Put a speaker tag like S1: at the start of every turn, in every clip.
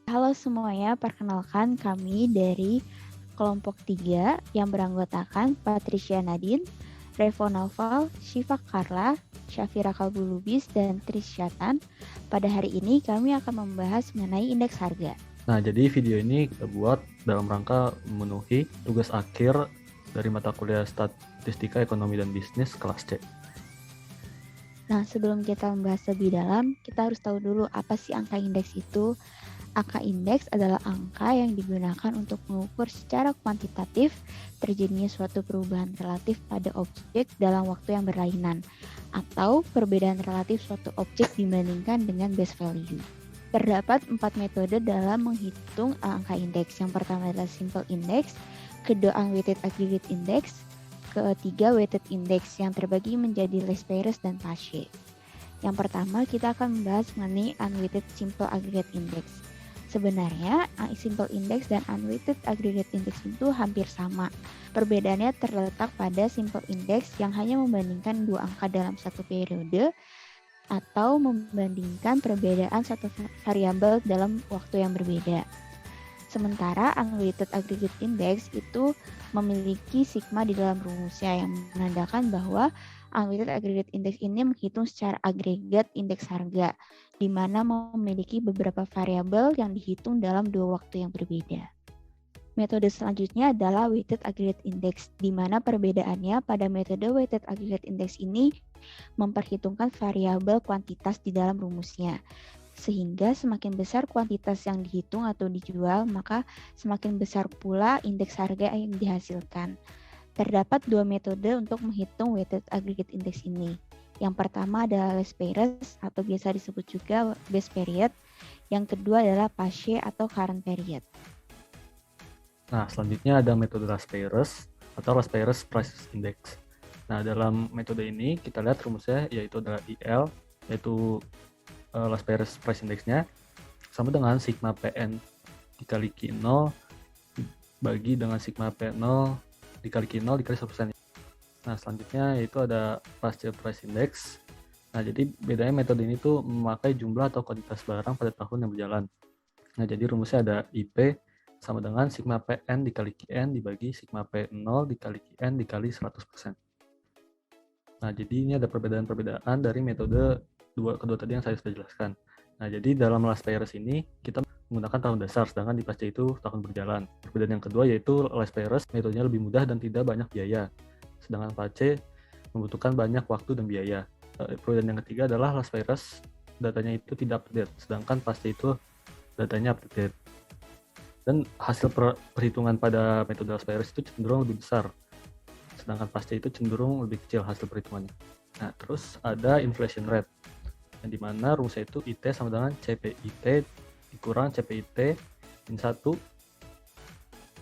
S1: Halo semuanya, perkenalkan kami dari kelompok 3 yang beranggotakan Patricia Nadine, Revo Naufal, Syifa Carla, Syafira Kalbulubis, dan Trisyatan. Pada hari ini kami akan membahas mengenai indeks harga.
S2: Nah, jadi video ini kita buat dalam rangka memenuhi tugas akhir dari mata kuliah Statistika Ekonomi dan Bisnis kelas C.
S1: Nah, sebelum kita membahas lebih dalam, kita harus tahu dulu apa sih angka indeks itu. Angka indeks adalah angka yang digunakan untuk mengukur secara kuantitatif terjadinya suatu perubahan relatif pada objek dalam waktu yang berlainan, atau perbedaan relatif suatu objek dibandingkan dengan base value. Terdapat 4 metode dalam menghitung angka indeks. Yang pertama adalah simple index, kedua unweighted aggregate index, ketiga weighted index yang terbagi menjadi less pairs dan Paget. Yang pertama kita akan membahas mengenai unweighted simple aggregate index. Sebenarnya simple index dan unweighted aggregate index itu hampir sama. Perbedaannya terletak pada simple index yang hanya membandingkan dua angka dalam satu periode atau membandingkan perbedaan satu variabel dalam waktu yang berbeda. Sementara unweighted aggregate index itu memiliki sigma di dalam rumusnya yang menandakan bahwa unweighted aggregate index ini menghitung secara agregat indeks harga, di mana memiliki beberapa variabel yang dihitung dalam dua waktu yang berbeda. Metode selanjutnya adalah weighted aggregate index, di mana perbedaannya pada metode weighted aggregate index ini memperhitungkan variabel kuantitas di dalam rumusnya. Sehingga semakin besar kuantitas yang dihitung atau dijual, maka semakin besar pula indeks harga yang dihasilkan. Terdapat dua metode untuk menghitung weighted aggregate index ini. Yang pertama adalah less pairs atau biasa disebut juga base period. Yang kedua adalah Paget atau current period.
S2: Nah, selanjutnya ada metode less pairs atau less pairs price index. Nah, dalam metode ini kita lihat rumusnya yaitu adalah IL, yaitu less pairs price index-nya sama dengan sigma PN dikali Q0 bagi dengan sigma P0 dikali Q0 dikali 1%. Nah, selanjutnya yaitu ada Paget price index. Nah, jadi bedanya metode ini tuh memakai jumlah atau kuantitas barang pada tahun yang berjalan. Nah, jadi rumusnya ada IP sama dengan sigma PN dikali QN dibagi sigma P0 dikali QN dikali 100%. Nah, jadi ini ada perbedaan-perbedaan dari metode kedua tadi yang saya sudah jelaskan. Nah, jadi dalam less pairs ini kita menggunakan tahun dasar, sedangkan di Paget itu tahun berjalan. Perbedaan yang kedua yaitu less pairs metodenya lebih mudah dan tidak banyak biaya, sedangkan Paget membutuhkan banyak waktu dan biaya. Perbedaan yang ketiga adalah less pairs datanya itu tidak update, sedangkan Paget itu datanya update. Dan hasil perhitungan pada metode less pairs itu cenderung lebih besar, sedangkan Paget itu cenderung lebih kecil hasil perhitungannya. Nah, terus ada inflation rate, yang dimana rumusnya itu IT sama dengan CPIT dikurang CPIT min 1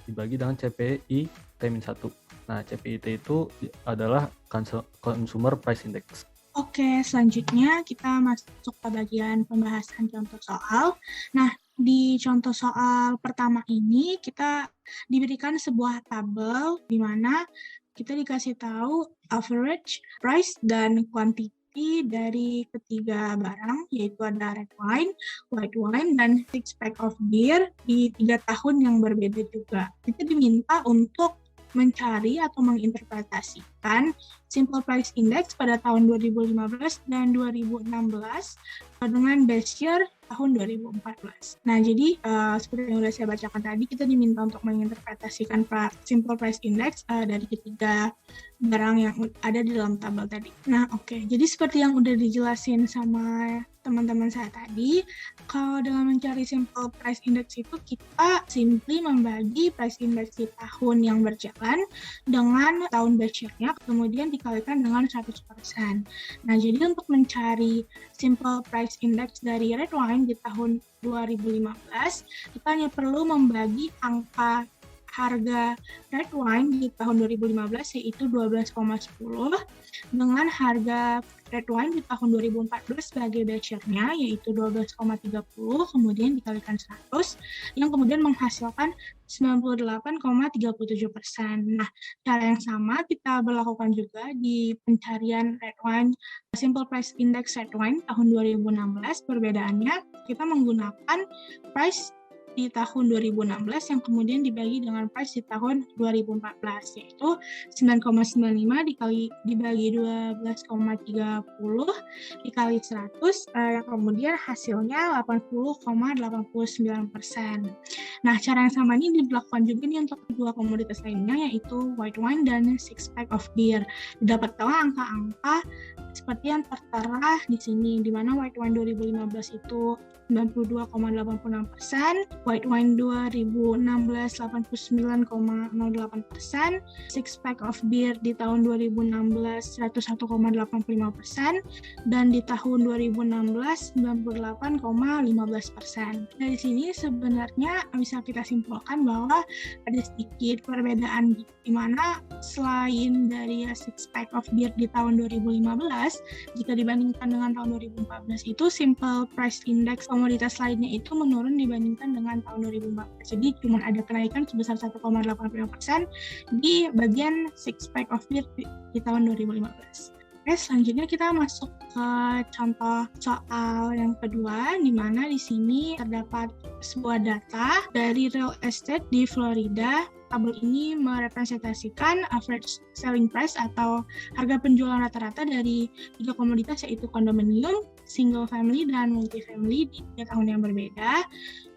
S2: dibagi dengan CPI T-1. Nah, CPIT itu adalah Consumer Price Index.
S3: Oke, selanjutnya kita masuk ke bagian pembahasan contoh soal. Nah, di contoh soal pertama ini kita diberikan sebuah tabel di mana kita dikasih tahu average price dan quantity dari ketiga barang, yaitu ada red wine, white wine, dan six pack of beer di 3 tahun yang berbeda juga. Kita diminta untuk mencari atau menginterpretasikan simple price index pada tahun 2015 dan 2016 dengan base year tahun 2014. Nah, jadi seperti yang sudah saya bacakan tadi, kita diminta untuk menginterpretasikan simple price index dari ketiga barang yang ada di dalam tabel tadi. Nah, oke. Jadi seperti yang udah dijelasin sama teman-teman saya tadi, kalau dengan mencari simple price index itu kita simply membagi price index di tahun yang berjalan dengan tahun base year-nya, kemudian dikalikan dengan 100%. Nah, jadi untuk mencari simple price index dari red wine di tahun 2015, kita hanya perlu membagi angka harga red wine di tahun 2015 yaitu 12,10 dengan harga red wine di tahun 2014 sebagai base year-nya yaitu 12,30 kemudian dikalikan 100 yang kemudian menghasilkan 98,37%. Nah, cara yang sama kita berlakukan juga di pencarian red wine simple price index red wine tahun 2016. Perbedaannya kita menggunakan price di tahun 2016 yang kemudian dibagi dengan price di tahun 2014, yaitu 9,95 dibagi 12,30 dikali 100, kemudian hasilnya 80,89%. Nah, cara yang sama ini dilakukan juga nih untuk dua komoditas lainnya, yaitu white wine dan six pack of beer. Didapatkanlah angka-angka seperti yang tertera di sini, di mana white wine 2015 itu 92,86%, white wine 2016 89,08%, six pack of beer di tahun 2016 101,85%, dan di tahun 2016 98,15%. Dari sini sebenarnya bisa kita simpulkan bahwa ada sedikit perbedaan di mana selain dari six pack of beer di tahun 2015, jika dibandingkan dengan tahun 2014 itu simple price index komoditas lainnya itu menurun dibandingkan dengan tahun 2014. Jadi cuma ada kenaikan sebesar 1,85% di bagian six pack of beer di tahun 2015. Oke, selanjutnya kita masuk ke contoh soal yang kedua, di mana di sini terdapat sebuah data dari real estate di Florida. Tabel ini merepresentasikan average selling price atau harga penjualan rata-rata dari tiga komoditas, yaitu kondominium, single family, dan multifamily di 3 tahun yang berbeda,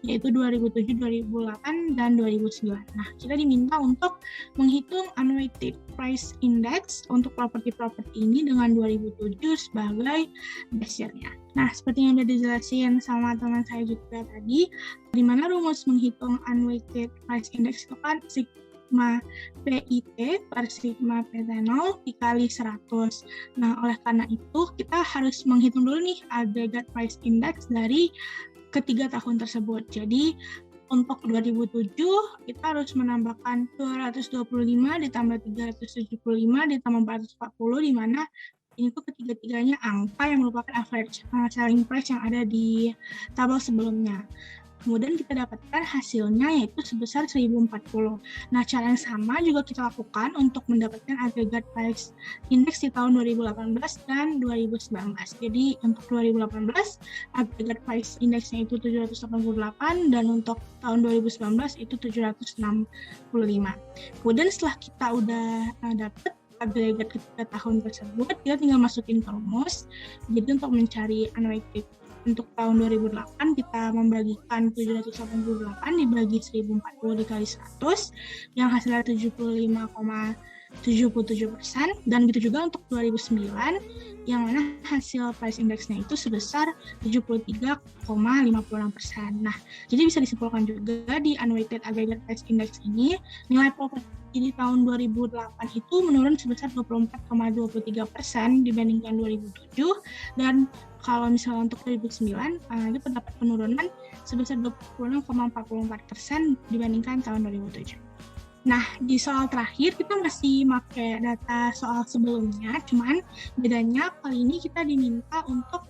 S3: yaitu 2007, 2008, dan 2009. Nah, kita diminta untuk menghitung unweighted price index untuk properti-properti ini dengan 2007 sebagai base-nya. Nah, seperti yang sudah dijelasin sama teman saya juga tadi, di mana rumus menghitung unweighted price index itu kan sigma PIT per sigma PT0 dikali 100. Nah, oleh karena itu kita harus menghitung dulu nih aggregate price index dari ketiga tahun tersebut. Jadi untuk 2007 kita harus menambahkan 225 ditambah 375 ditambah 440, di mana ini tuh ketiga-tiganya angka yang merupakan average selling price yang ada di tabel sebelumnya. Kemudian kita dapatkan hasilnya yaitu sebesar 1040. Nah, cara yang sama juga kita lakukan untuk mendapatkan aggregate price index di tahun 2018 dan 2019. Jadi untuk 2018 aggregate price indexnya itu 788 dan untuk tahun 2019 itu 765. Kemudian setelah kita udah dapat agregat ketiga tahun tersebut, kita tinggal masukin ke rumus. Jadi untuk mencari unweighted untuk tahun 2008 kita membagikan 788 dibagi 1040 dikali 100 yang hasilnya 75,77%, dan gitu juga untuk 2009 yang mana hasil price index-nya itu sebesar 73,56%. Nah, jadi bisa disimpulkan juga di unweighted aggregate price index ini nilai properti di tahun 2008 itu menurun sebesar 24,23% dibandingkan 2007, dan kalau misalnya untuk 2009 itu terdapat penurunan sebesar 26,44% dibandingkan tahun 2007. Nah, di soal terakhir kita masih pakai data soal sebelumnya, cuman bedanya kali ini kita diminta untuk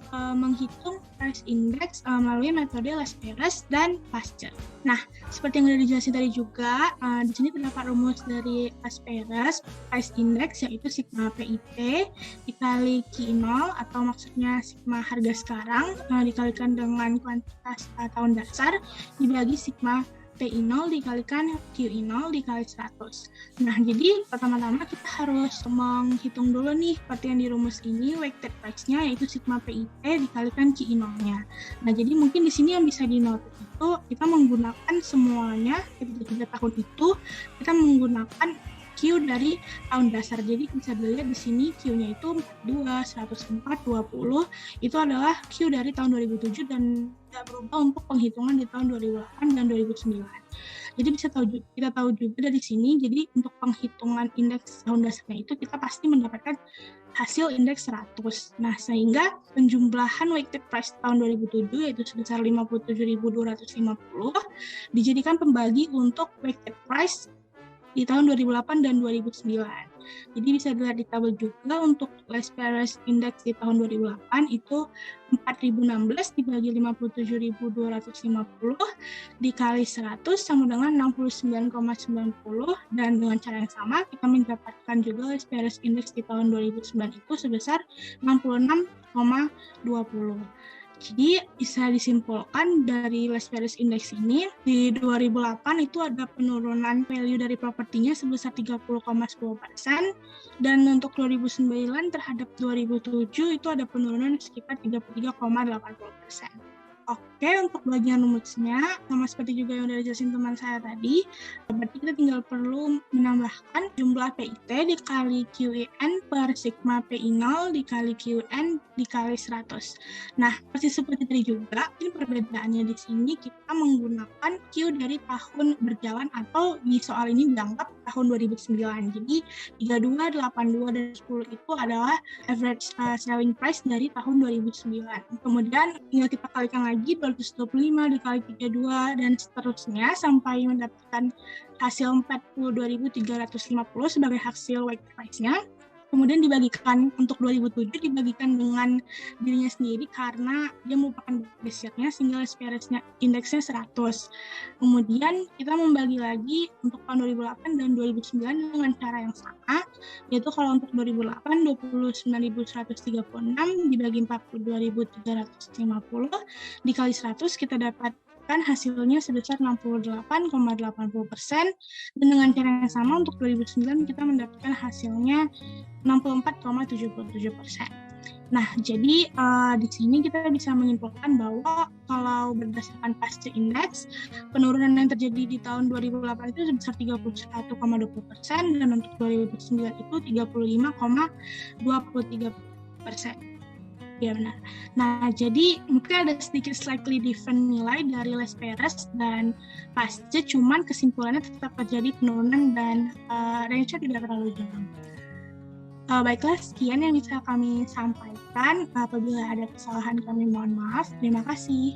S3: menghitung price index melalui metode Las-Perez dan Pasteur. Nah, seperti yang sudah dijelasin tadi juga, di sini terdapat rumus dari Las-Perez price index yaitu sigma PIT dikali Q0 atau maksudnya sigma harga sekarang dikalikan dengan kuantitas tahun dasar dibagi sigma PI0 dikalikan QI0 dikali 100. Nah, jadi pertama-tama kita harus menghitung dulu nih seperti yang di rumus ini weighted price-nya yaitu sigma PIT dikalikan QI0-nya. Nah, jadi mungkin di sini yang bisa dinotis itu kita menggunakan semuanya ketiga tahun itu kita menggunakan Q dari tahun dasar. Jadi bisa dilihat di sini Q-nya itu 42, 104, 20 itu adalah Q dari tahun 2007 dan tidak berubah untuk penghitungan di tahun 2008 dan 2009. Jadi kita tahu juga dari sini, jadi untuk penghitungan indeks tahun dasarnya itu kita pasti mendapatkan hasil indeks 100. Nah, sehingga penjumlahan weighted price tahun 2007 yaitu sebesar 57.250 dijadikan pembagi untuk weighted price di tahun 2008 dan 2009. Jadi bisa dilihat di tabel juga untuk Las-Perez Index di tahun 2008 itu 4.016 dibagi 57.250 dikali 100 sama dengan 69,90, dan dengan cara yang sama kita mendapatkan juga Las-Perez Index di tahun 2009 itu sebesar 66,20. Jadi bisa disimpulkan dari Les Paris Index ini di 2008 itu ada penurunan value dari propertinya sebesar 30,10% dan untuk 2009 terhadap 2007 itu ada penurunan sekitar 33,80%. Oke, untuk bagian rumusnya, sama seperti juga yang udah dijelasin teman saya tadi, berarti kita tinggal perlu menambahkan jumlah PIT dikali QIN per sigma PI0 dikali QN dikali 100. Nah, persis seperti tadi juga, ini perbedaannya di sini kita menggunakan Q dari tahun berjalan atau di soal ini dianggap tahun 2009. Jadi 32, 82, dan 10 itu adalah average selling price dari tahun 2009. Kemudian tinggal kita kalikan lagi 225 dikali 32 dan seterusnya sampai mendapatkan hasil 42.350 sebagai hasil weight price-nya. Kemudian dibagikan untuk 2007 dibagikan dengan dirinya sendiri karena dia merupakan base-nya sehingga Les Paris-nya indeksnya 100. Kemudian kita membagi lagi untuk tahun 2008 dan 2009 dengan cara yang sama, yaitu kalau untuk 2008 29.136 dibagi 42.350 dikali 100 kita dapat hasilnya sebesar 68,80% dan dengan cara yang sama untuk 2009 kita mendapatkan hasilnya 64,77%. Nah, jadi di sini kita bisa menyimpulkan bahwa kalau berdasarkan pasca indeks, penurunan yang terjadi di tahun 2008 itu sebesar 31,20% dan untuk 2009 itu 35,23%. Ya benar. Nah, jadi mungkin ada sedikit slightly different nilai dari Les Paris dan pasca, cuman kesimpulannya tetap terjadi penurunan dan range-nya tidak terlalu jauh. Baiklah, sekian yang bisa kami sampaikan. Apabila ada kesalahan kami mohon maaf. Terima kasih.